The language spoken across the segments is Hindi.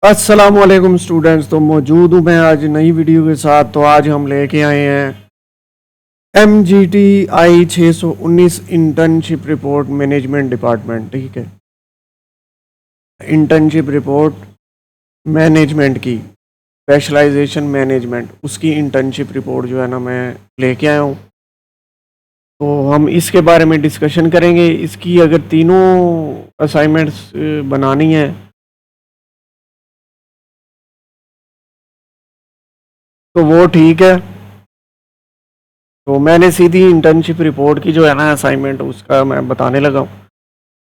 अस्सलाम वालेकुम स्टूडेंट्स। तो मौजूद हूँ मैं आज नई वीडियो के साथ। तो आज हम लेके आए हैं MGTI 619 internship report management department. ठीक है, इंटर्नशिप रिपोर्ट मैनेजमेंट की स्पेशलाइजेशन मैनेजमेंट, उसकी इंटर्नशिप रिपोर्ट जो है ना मैं लेके आया हूँ। तो हम इसके बारे में डिस्कशन करेंगे। इसकी अगर तीनों असाइनमेंट्स बनानी है तो वो ठीक है। तो मैंने सीधी इंटर्नशिप रिपोर्ट की जो है ना असाइनमेंट उसका मैं बताने लगा हूँ।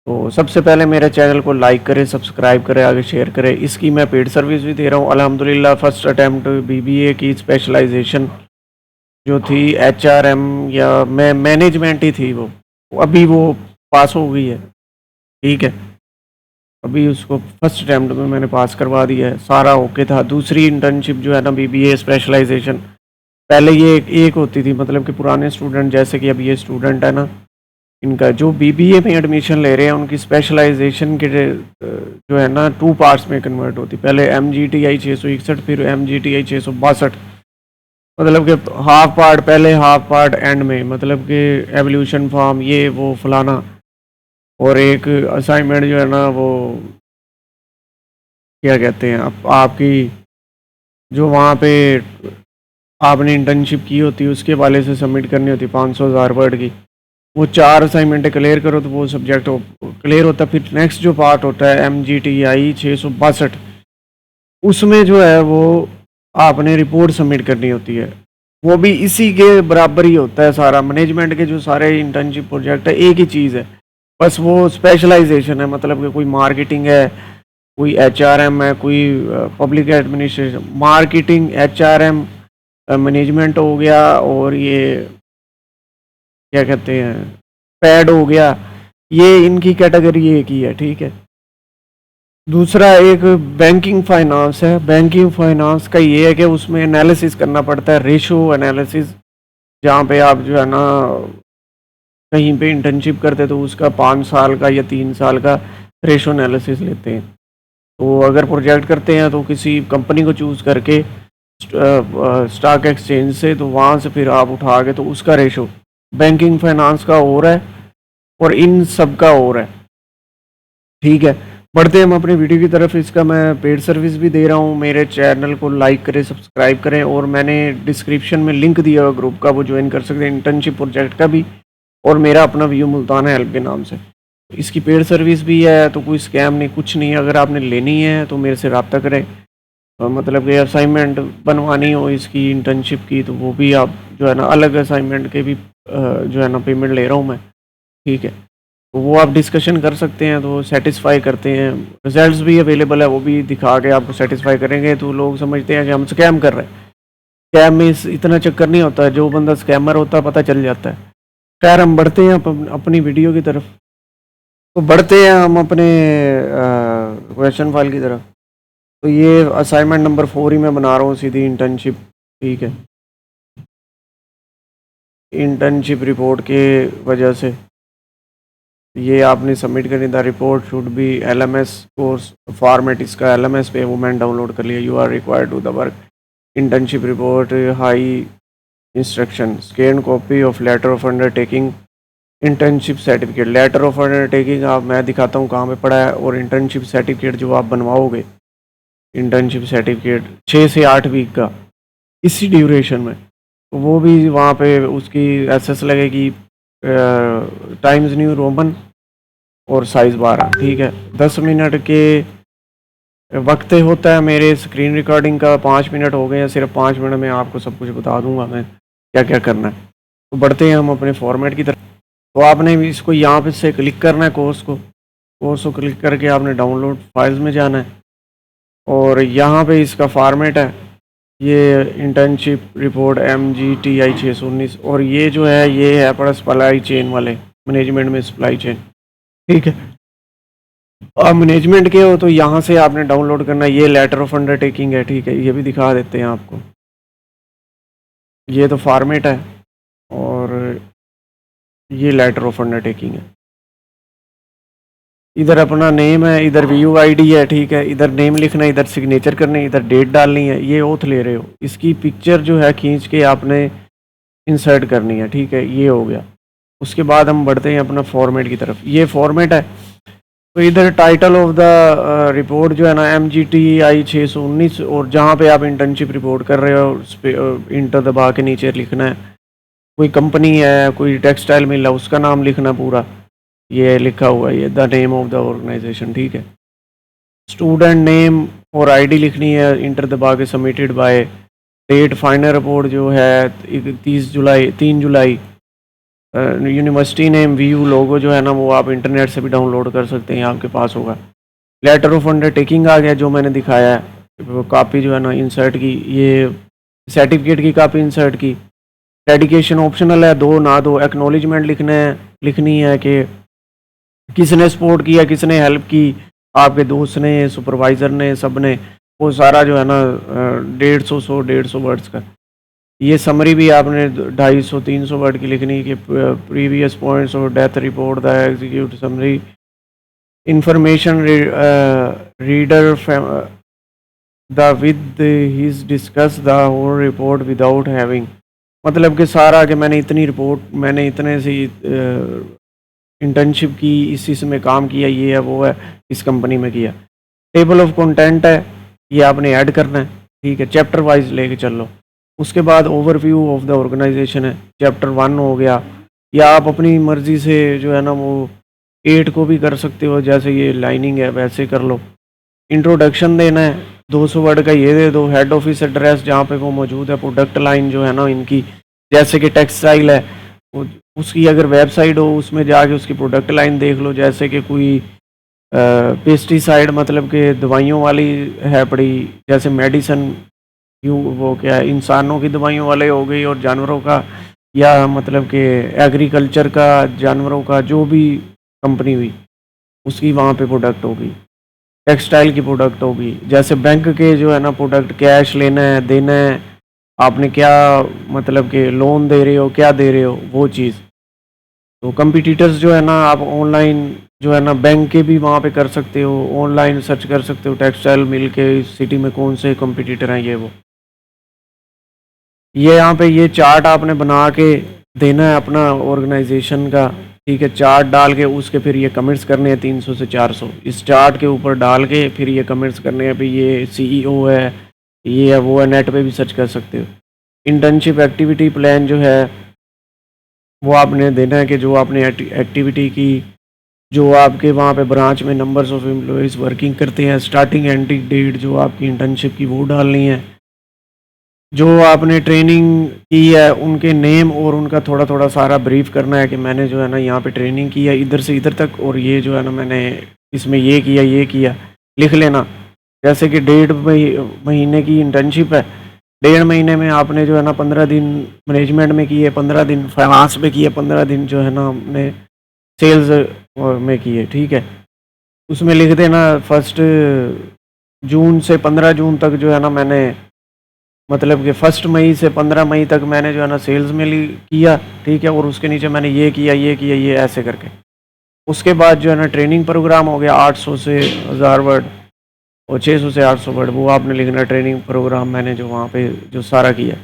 तो सबसे पहले मेरे चैनल को लाइक करें, सब्सक्राइब करें, आगे शेयर करें। इसकी मैं पेड सर्विस भी दे रहा हूँ अल्हम्दुलिल्लाह। फर्स्ट अटैम्प्ट BBA की स्पेशलाइजेशन जो थी HRM या मैनेजमेंट ही थी, वो अभी वो पास हो गई है। ठीक है, अभी उसको फर्स्ट अटैम्प्ट में मैंने पास करवा दिया है, सारा ओके था। दूसरी इंटर्नशिप जो है ना BBA स्पेशलाइजेशन, पहले ये एक होती थी, मतलब कि पुराने स्टूडेंट जैसे कि अब ये स्टूडेंट है ना, इनका जो BBA में एडमिशन ले रहे हैं उनकी स्पेशलाइजेशन के जो है ना 2 पार्ट्स में कन्वर्ट होती। पहले MGTI 661, फिर MGTI 662। मतलब कि हाफ पार्ट पहले, हाफ पार्ट एंड में, मतलब कि एवोल्यूशन फॉर्म ये वो फलाना। और एक असाइनमेंट जो है ना वो क्या कहते हैं, आपकी जो वहाँ पे आपने इंटर्नशिप की होती है उसके वाले से सबमिट करनी होती है 500,000 वर्ड की। वो 4 असाइनमेंटें क्लियर करो तो वो सब्जेक्ट क्लियर होता है। फिर नेक्स्ट जो पार्ट होता है MGTI 662, उसमें जो है वो आपने रिपोर्ट सबमिट करनी होती है। वो भी इसी के बराबर ही होता है सारा। मैनेजमेंट के जो सारे इंटर्नशिप प्रोजेक्ट है एक ही चीज़ है, बस वो स्पेशलाइजेशन है। मतलब कि कोई मार्केटिंग है, कोई HRM है, कोई public administration. Marketing, HRM, management हो गया, और ये क्या कहते हैं पैड हो गया, ये इनकी कैटेगरी एक ही है। ठीक है, दूसरा एक बैंकिंग फाइनेंस है। बैंकिंग फाइनेंस का ये है कि उसमें एनालिसिस करना पड़ता है, रेशो एनालिसिस। जहाँ पे आप जो है ना कहीं पे इंटर्नशिप करते तो उसका 5 साल का या 3 साल का रेशो एनालिसिस लेते हैं। तो अगर प्रोजेक्ट करते हैं तो किसी कंपनी को चूज़ करके स्टॉक एक्सचेंज से, तो वहाँ से फिर आप उठा के तो उसका रेशो बैंकिंग फाइनेंस का और है और इन सब का और है। ठीक है, बढ़ते हैं हम अपनी वीडियो की तरफ। इसका मैं पेड सर्विस भी दे रहा हूँ। मेरे चैनल को लाइक करें, सब्सक्राइब करें, और मैंने डिस्क्रिप्शन में लिंक दिया हुआ ग्रुप का, वो ज्वाइन कर सकते हैं, इंटर्नशिप प्रोजेक्ट का भी, और मेरा अपना व्यू मुल्तान हेल्प के नाम से। इसकी पेड सर्विस भी है, तो कोई स्कैम नहीं, कुछ नहीं। अगर आपने लेनी है तो मेरे से रब्ता करें। मतलब कि असाइनमेंट बनवानी हो इसकी इंटर्नशिप की, तो वो भी आप जो है ना अलग असाइनमेंट के भी जो है ना पेमेंट ले रहा हूँ मैं। ठीक है, तो वो आप डिस्कशन कर सकते हैं, तो सेटिस्फाई करते हैं। रिजल्ट्स भी अवेलेबल है, वो भी दिखा के आपको सेटिस्फाई करेंगे। तो लोग समझते हैं कि हम स्कैम कर रहे हैं। स्कैम में इतना चक्कर नहीं होता, जो बंदा स्कैमर होता है पता चल जाता है। खैर, हम बढ़ते हैं अपनी वीडियो की तरफ। तो बढ़ते हैं हम अपने क्वेश्चन फाइल की तरफ। तो ये असाइनमेंट नंबर 4 ही मैं बना रहा हूँ, सीधी इंटर्नशिप। ठीक है, इंटर्नशिप रिपोर्ट के वजह से ये आपने सबमिट करनी था। Report should be LMS course format, इसका LMS पे वो मैंने डाउनलोड कर लिया। You are required to the work internship report high instruction, scan copy of letter of undertaking, internship certificate. Letter of undertaking आप मैं दिखाता हूँ कहाँ पे पड़ा है, और इंटर्नशिप सर्टिफिकेट जो आप बनवाओगे, इंटर्नशिप सर्टिफिकेट 6 से 8 वीक का इसी ड्यूरेशन में, तो वो भी वहाँ पे उसकी SS लगेगी। टाइम्स न्यू रोमन और साइज़ 12। ठीक है, 10 मिनट के वक्त होता है। मेरे स्क्रीन रिकॉर्डिंग का 5 मिनट हो गए हैं, सिर्फ 5 मिनट में आपको सब कुछ बता दूंगा मैं क्या क्या करना है। तो बढ़ते हैं हम अपने फॉर्मेट की तरफ। तो आपने भी इसको यहाँ पे से क्लिक करना है, कोर्स को क्लिक करके आपने डाउनलोड फाइल्स में जाना है, और यहाँ पे इसका फॉर्मेट है ये इंटर्नशिप रिपोर्ट MGTI 619। और ये जो है ये है पर सप्लाई चेन वाले, मैनेजमेंट में सप्लाई चेन। ठीक है, आप मैनेजमेंट के हो तो यहाँ से आपने डाउनलोड करना है। ये लेटर ऑफ अंडरटेकिंग है। ठीक है, ये भी दिखा देते हैं आपको। ये तो फॉर्मेट है, और ये लेटर ऑफ अंडरटेकिंग है। इधर अपना नेम है, इधर व्यू आईडी है, ठीक है, इधर नेम लिखना है, इधर सिग्नेचर करनी है, इधर डेट डालनी है, ये ओथ ले रहे हो, इसकी पिक्चर जो है खींच के आपने इंसर्ट करनी है, ठीक है, ये हो गया। उसके बाद हम बढ़ते हैं अपना फॉर्मेट की तरफ। ये फॉर्मेट है, तो इधर टाइटल ऑफ द रिपोर्ट जो है ना MGTI 619, और जहाँ पे आप इंटर्नशिप रिपोर्ट कर रहे हो उस पर इंटर दबा के नीचे लिखना है। कोई कंपनी है, कोई टेक्सटाइल मिल है, उसका नाम लिखना पूरा, ये लिखा हुआ है, ये the name of the organisation, ठीक है। स्टूडेंट नेम और आईडी लिखनी है, इंटर दबा के submitted by. Date final report जो है 3 जुलाई। यूनिवर्सिटी नेम, व्यू, लोगो जो है ना वो आप इंटरनेट से भी डाउनलोड कर सकते हैं, आपके पास होगा। लेटर ऑफ अंडरटेकिंग आ गया जो मैंने दिखाया है, कॉपी जो है ना इंसर्ट की, ये सर्टिफिकेट की कॉपी इंसर्ट की। डेडिकेशन ऑप्शनल है, दो ना दो। एक्नॉलेजमेंट लिखनी है कि किसने सपोर्ट किया, किसने हेल्प की, आपके दोस्त ने, सुपरवाइज़र ने, सब ने, वो सारा जो है ना 150 वर्ड्स का। ये समरी भी आपने 250-300 वर्ड की लिखनी कि प्रीवियस पॉइंट्स और death report the execute summary information reader the with his discuss the whole report without having, मतलब कि सारा कि मैंने इतनी रिपोर्ट, मैंने इतने से इंटर्नशिप की, इस में काम किया, ये है वो है, इस कंपनी में किया। टेबल ऑफ कंटेंट है, ये आपने ऐड करना है, ठीक है, चैप्टर वाइज लेके चल लो। उसके बाद ओवरव्यू ऑफ द ऑर्गेनाइजेशन है, चैप्टर 1 हो गया, या आप अपनी मर्ज़ी से जो है ना वो 8 को भी कर सकते हो, जैसे ये लाइनिंग है वैसे कर लो। इंट्रोडक्शन देना है, 200 वर्ड का ये दे दो। हेड ऑफिस एड्रेस जहाँ पे वो मौजूद है, प्रोडक्ट लाइन जो है ना इनकी, जैसे कि टेक्सटाइल है, उसकी अगर वेबसाइट हो उसमें जाके उसकी प्रोडक्ट लाइन देख लो, जैसे कि कोई पेस्टिसाइड, मतलब कि दवाइयों वाली है पड़ी, जैसे मेडिसन, वो क्या है, इंसानों की दवाइयों वाले हो गई, और जानवरों का, या मतलब कि एग्रीकल्चर का, जानवरों का, जो भी कंपनी हुई उसकी वहाँ पे प्रोडक्ट होगी। टेक्सटाइल की प्रोडक्ट होगी, जैसे बैंक के जो है ना प्रोडक्ट, कैश लेना है, देना है, आपने क्या मतलब कि लोन दे रहे हो, क्या दे रहे हो, वो चीज़। तो कंपटीटर्स जो है ना आप ऑनलाइन जो है ना बैंक के भी वहाँ पे कर सकते हो, ऑनलाइन सर्च कर सकते हो टेक्सटाइल मिल के इस सिटी में कौन से कंपटीटर हैं, ये वो। ये यहाँ पे ये चार्ट आपने बना के देना है अपना ऑर्गेनाइजेशन का, ठीक है। चार्ट डाल के उसके फिर ये कमेंट्स करने हैं 300 से 400, इस चार्ट के ऊपर डाल के फिर ये कमेंट्स करने हैं, भाई ये CEO है, ये है वो है, नेट पे भी सर्च कर सकते हो। इंटर्नशिप एक्टिविटी प्लान जो है वो आपने देना है कि जो आपने एक्टिविटी की, जो आपके वहाँ पे ब्रांच में नंबर्स ऑफ एम्प्लॉयज़ वर्किंग करते हैं, स्टार्टिंग एंडिंग डेट जो आपकी इंटर्नशिप की वो डालनी है। जो आपने ट्रेनिंग की है उनके नेम और उनका थोड़ा थोड़ा सारा ब्रीफ करना है कि मैंने जो है ना यहाँ पे ट्रेनिंग की है इधर से इधर तक, और ये जो है ना मैंने इसमें ये किया लिख लेना। जैसे कि 1.5 महीने की इंटर्नशिप है, 1.5 महीने में आपने जो है ना 15 दिन मैनेजमेंट में किए, 15 दिन फाइनेंस में किए, 15 दिन जो है ना हमने सेल्स में किए, ठीक है। उसमें लिख देना 1 जून से 15 जून तक जो है ना मैंने, मतलब कि 1 मई से 15 मई तक मैंने जो है ना सेल्स में किया, ठीक है, और उसके नीचे मैंने ये किया, ये ऐसे करके। उसके बाद जो है ना ट्रेनिंग प्रोग्राम हो गया 800 से 1000 वर्ड और 600 से 800 वर्ड, वो आपने लिखना ट्रेनिंग प्रोग्राम मैंने जो वहाँ पे जो सारा किया।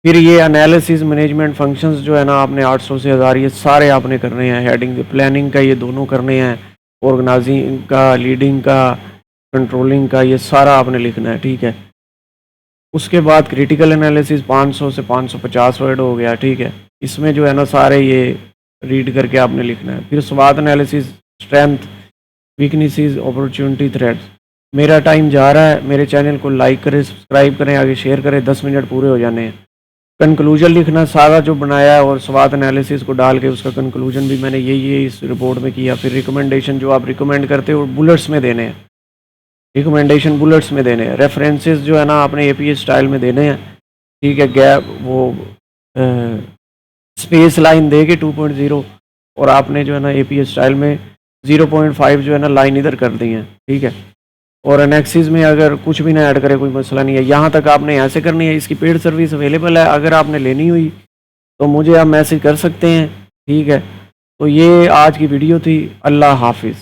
फिर ये एनालिसिस मैनेजमेंट फंक्शंस जो है ना आपने 800 से 1000 ये सारे आपने करने हैं। हेडिंग प्लानिंग का ये दोनों करने हैं, ऑर्गेनाइजिंग का, लीडिंग का, कंट्रोलिंग का, ये सारा आपने लिखना है, ठीक है। उसके बाद क्रिटिकल एनालिसिस 500 से 550 वर्ड हो गया, ठीक है। इसमें जो है ना सारे ये रीड करके आपने लिखना है। फिर स्वाट analysis, strength, weaknesses, opportunity, threats. मेरा टाइम जा रहा है, मेरे चैनल को लाइक करें, सब्सक्राइब करें, आगे शेयर करें, 10 मिनट पूरे हो जाने हैं। कंक्लूजन लिखना सारा जो बनाया है और स्वाट एनालिसिस को डाल के उसका कंक्लूजन भी मैंने ये इस रिपोर्ट में किया। फिर रिकमेंडेशन जो आप रिकमेंड करते हो बुलेट्स में देने हैं, रिकमेंडेशन बुलेट्स में देने हैं। रेफरेंसेस जो है ना आपने APA स्टाइल में देने हैं, ठीक है। गैप वो स्पेस लाइन दे के 2.0 और आपने जो है ना APA स्टाइल में 0.5 जो है ना लाइन इधर कर दी है, ठीक है। और एनेक्सिस में अगर कुछ भी ना ऐड करे कोई मसला नहीं है, यहाँ तक आपने ऐसे करनी है। इसकी पेड सर्विस अवेलेबल है, अगर आपने लेनी हुई तो मुझे आप मैसेज कर सकते हैं, ठीक है। तो ये आज की वीडियो थी। अल्लाह हाफिज़।